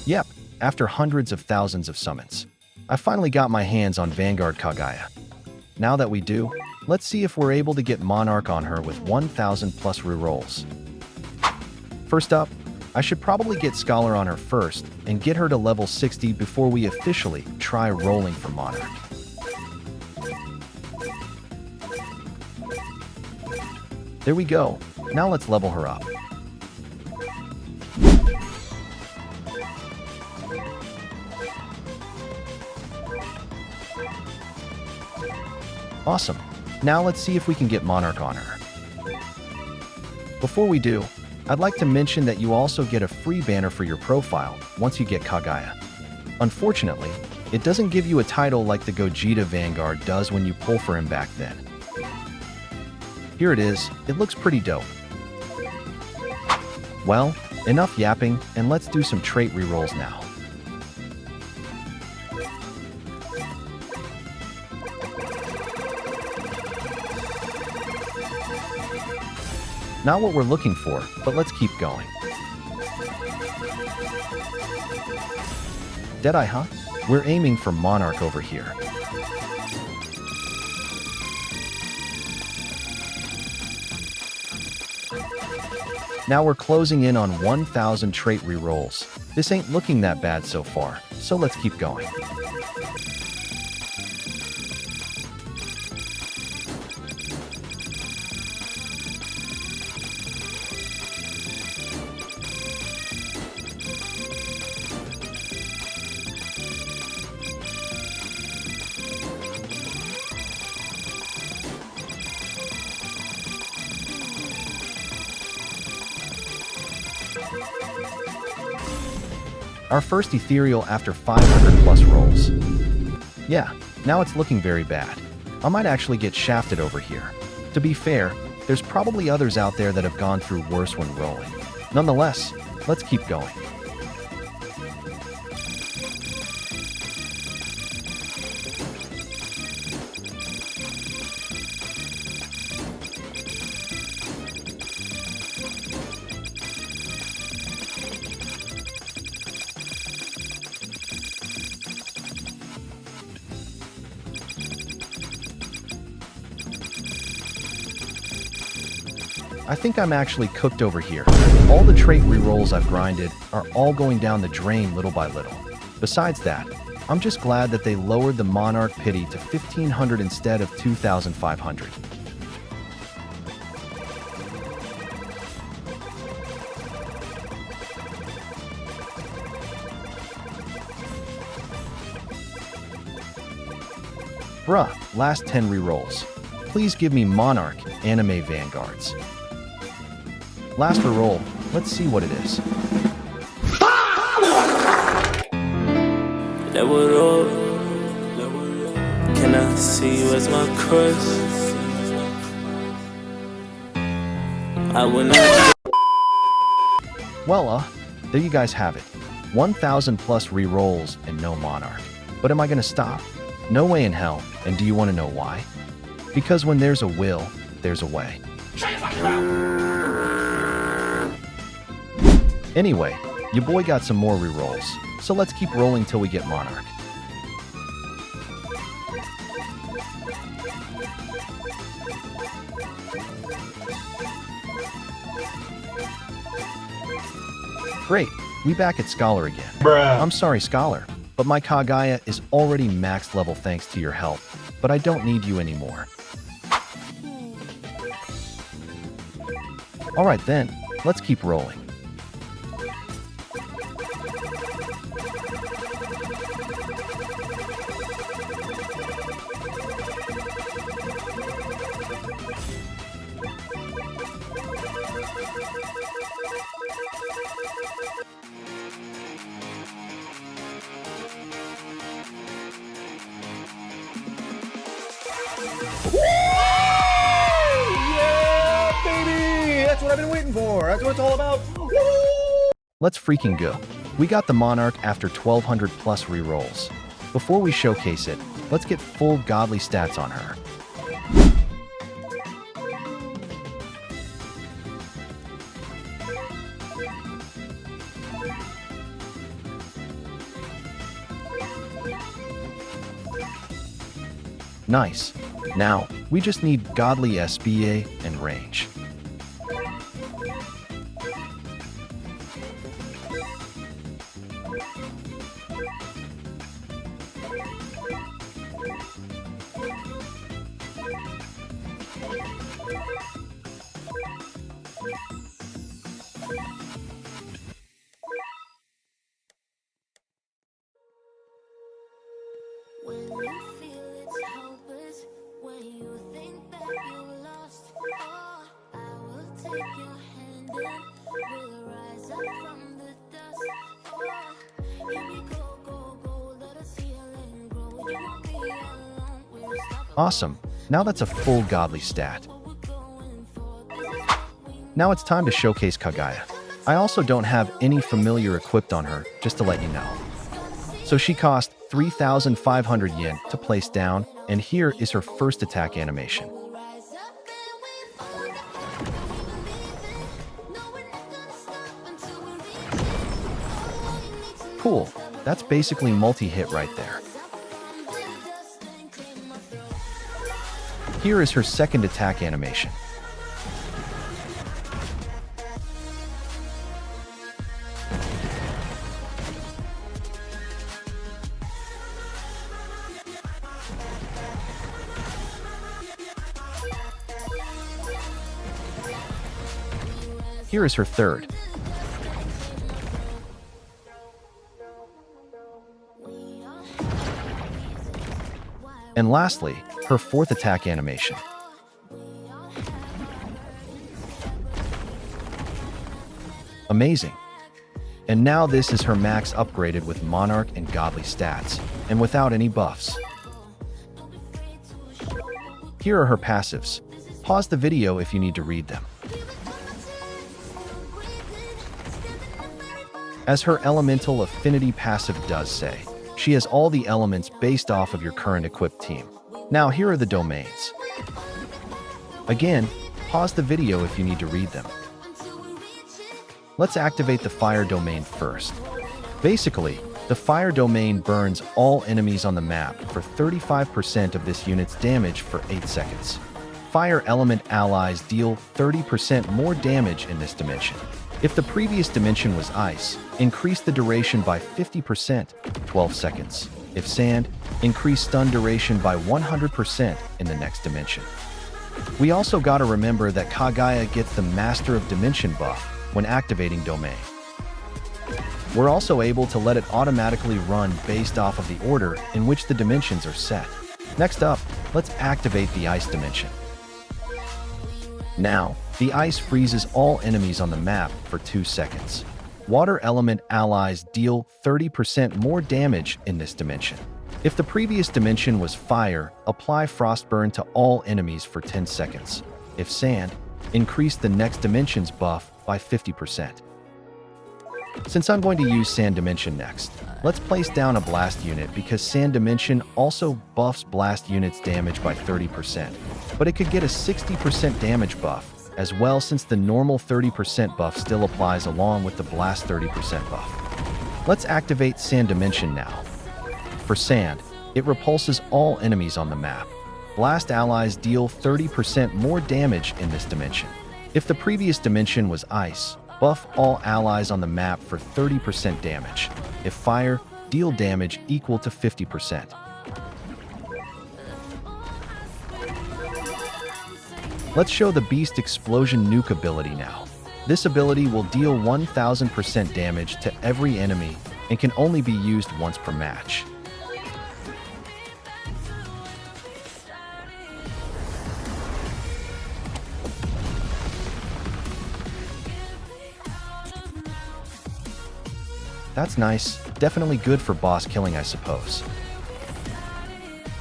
Yep, after hundreds of thousands of summons, I finally got my hands on Vanguard Kaguya. Now that we do, let's see if we're able to get Monarch on her with 1,000 plus rerolls. First up, I should probably get Scholar on her first and get her to level 60 before we officially try rolling for Monarch. There we go. Now let's level her up. Awesome. Now let's see if we can get Monarch on her. Before we do, I'd like to mention that you also get a free banner for your profile once you get Kagaya. Unfortunately, it doesn't give you a title like the Gogeta Vanguard does when you pull for him back then. Here it is. It looks pretty dope. Well, enough yapping, and let's do some trait rerolls now. Not what we're looking for, but let's keep going. Deadeye, huh? We're aiming for Monarch over here. Now we're closing in on 1,000 trait rerolls. This ain't looking that bad so far, so let's keep going. Our first ethereal after 500 plus rolls. Yeah, now it's looking very bad. I might actually get shafted over here. To be fair, there's probably others out there that have gone through worse when rolling. Nonetheless, let's keep going. I think I'm actually cooked over here. All the trait rerolls I've grinded are all going down the drain little by little. Besides that, I'm just glad that they lowered the Monarch pity to 1,500 instead of 2,500. Bruh, last 10 rerolls. Please give me Monarch, Anime Vanguards. Last reroll, let's see what it is. Can I see you as my crush? I will not. Well, there you guys have it. 1,000 plus rerolls and no Monarch. But am I gonna stop? No way in hell. And do you want to know why? Because when there's a will, there's a way. Anyway, your boy got some more rerolls, so let's keep rolling till we get Monarch. Great, we back at Scholar again. Bruh. I'm sorry, Scholar, but my Kagaya is already max level thanks to your help, but I don't need you anymore. Alright then, let's keep rolling. Yeah, baby! That's what I've been waiting for. That's what it's all about. Woo! Let's freaking go. We got the Monarch after 1,200 plus rerolls. Before we showcase it, let's get full godly stats on her. Nice. Now, we just need godly SBA and range. When you feel it's hopeless, when you think that you're lost, oh, I will take your hand and we'll rise up from the dust. Oh, here we go, go, go, let us heal and grow. You won't be alone, we're unstoppable. Awesome. Now that's a full godly stat. Now it's time to showcase Kagaya. I also don't have any familiar equipped on her, just to let you know. So she cost 3,500 yen to place down, and here is her first attack animation. Cool. That's basically multi-hit right there. Here is her second attack animation. Here is her third. And lastly, her fourth attack animation. Amazing. And now this is her max upgraded with Monarch and Godly stats, and without any buffs. Here are her passives. Pause the video if you need to read them. As her elemental affinity passive does say, she has all the elements based off of your current equipped team. Now here are the domains. Again, pause the video if you need to read them. Let's activate the fire domain first. Basically, the fire domain burns all enemies on the map for 35% of this unit's damage for 8 seconds. Fire element allies deal 30% more damage in this dimension. If the previous dimension was ice, increase the duration by 50%, 12 seconds. If sand, increase stun duration by 100% in the next dimension. We also gotta remember that Kagaya gets the Master of Dimension buff when activating domain. We're also able to let it automatically run based off of the order in which the dimensions are set. Next up, let's activate the ice dimension. Now, the ice freezes all enemies on the map for 2 seconds. Water element allies deal 30% more damage in this dimension. If the previous dimension was fire, apply frostburn to all enemies for 10 seconds. If sand, increase the next dimension's buff by 50%. Since I'm going to use Sand Dimension next, let's place down a Blast unit because Sand Dimension also buffs Blast units' damage by 30%, but it could get a 60% damage buff as well since the normal 30% buff still applies along with the Blast 30% buff. Let's activate Sand Dimension now. For Sand, it repulses all enemies on the map. Blast allies deal 30% more damage in this dimension. If the previous dimension was Ice, buff all allies on the map for 30% damage. If Fire, deal damage equal to 50%. Let's show the Beast Explosion Nuke ability now. This ability will deal 1000% damage to every enemy and can only be used once per match. That's nice. Definitely good for boss killing, I suppose.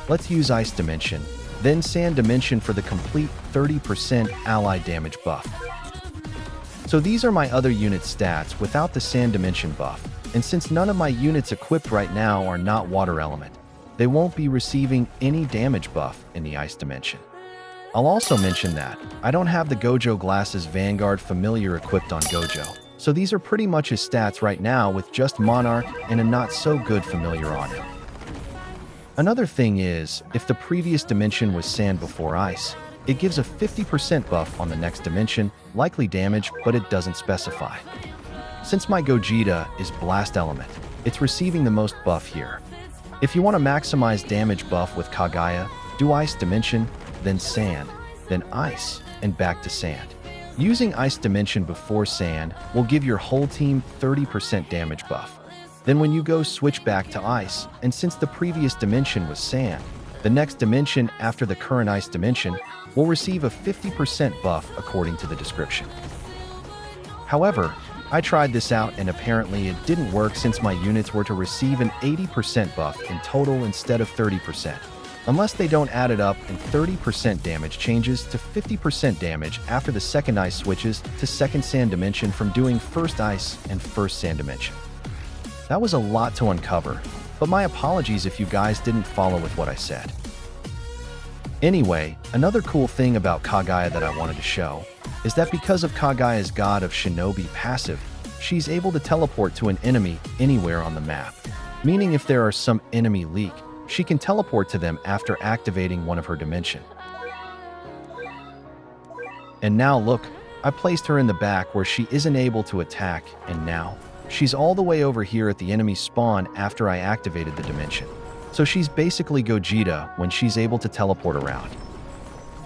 Let's use Ice Dimension, then Sand Dimension for the complete 30% ally damage buff. So these are my other unit stats without the Sand Dimension buff, and since none of my units equipped right now are not water element, they won't be receiving any damage buff in the Ice Dimension. I'll also mention that I don't have the Gojo Glasses Vanguard Familiar equipped on Gojo, so these are pretty much his stats right now with just Monarch and a not so good Familiar on him. Another thing is, if the previous dimension was sand before ice, it gives a 50% buff on the next dimension, likely damage, but it doesn't specify. Since my Gogeta is Blast Element, it's receiving the most buff here. If you want to maximize damage buff with Kagaya, do Ice Dimension, then Sand, then Ice, and back to Sand. Using Ice Dimension before Sand will give your whole team 30% damage buff. Then when you go switch back to Ice, and since the previous dimension was Sand, the next dimension after the current Ice Dimension will receive a 50% buff according to the description. However, I tried this out and apparently it didn't work since my units were to receive an 80% buff in total instead of 30%, unless they don't add it up and 30% damage changes to 50% damage after the second ice switches to second sand dimension from doing first ice and first sand dimension. That was a lot to uncover, but my apologies if you guys didn't follow with what I said. Anyway, another cool thing about Kagaya that I wanted to show is that because of Kagaya's God of Shinobi passive, she's able to teleport to an enemy anywhere on the map, meaning if there are some enemy leak, she can teleport to them after activating one of her dimension. And now look, I placed her in the back where she isn't able to attack, and now she's all the way over here at the enemy spawn after I activated the dimension. So she's basically Gogeta when she's able to teleport around.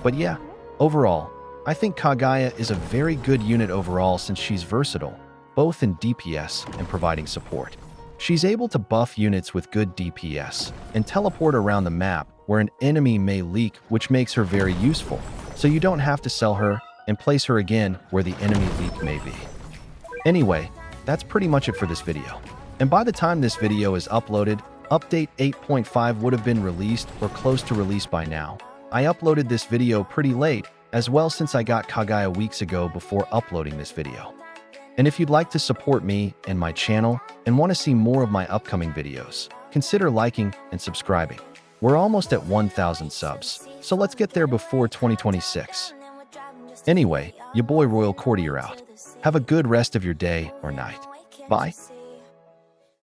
But yeah, overall, I think Kagaya is a very good unit overall since she's versatile, both in DPS and providing support. She's able to buff units with good DPS and teleport around the map where an enemy may leak, which makes her very useful, so you don't have to sell her and place her again where the enemy leak may be. Anyway, that's pretty much it for this video. And by the time this video is uploaded, Update 8.5 would have been released or close to release by now. I uploaded this video pretty late, as well since I got Kagaya weeks ago before uploading this video. And if you'd like to support me and my channel and want to see more of my upcoming videos, consider liking and subscribing. We're almost at 1,000 subs, so let's get there before 2026. Anyway, your boy Royal Courtier out. Have a good rest of your day or night. Bye.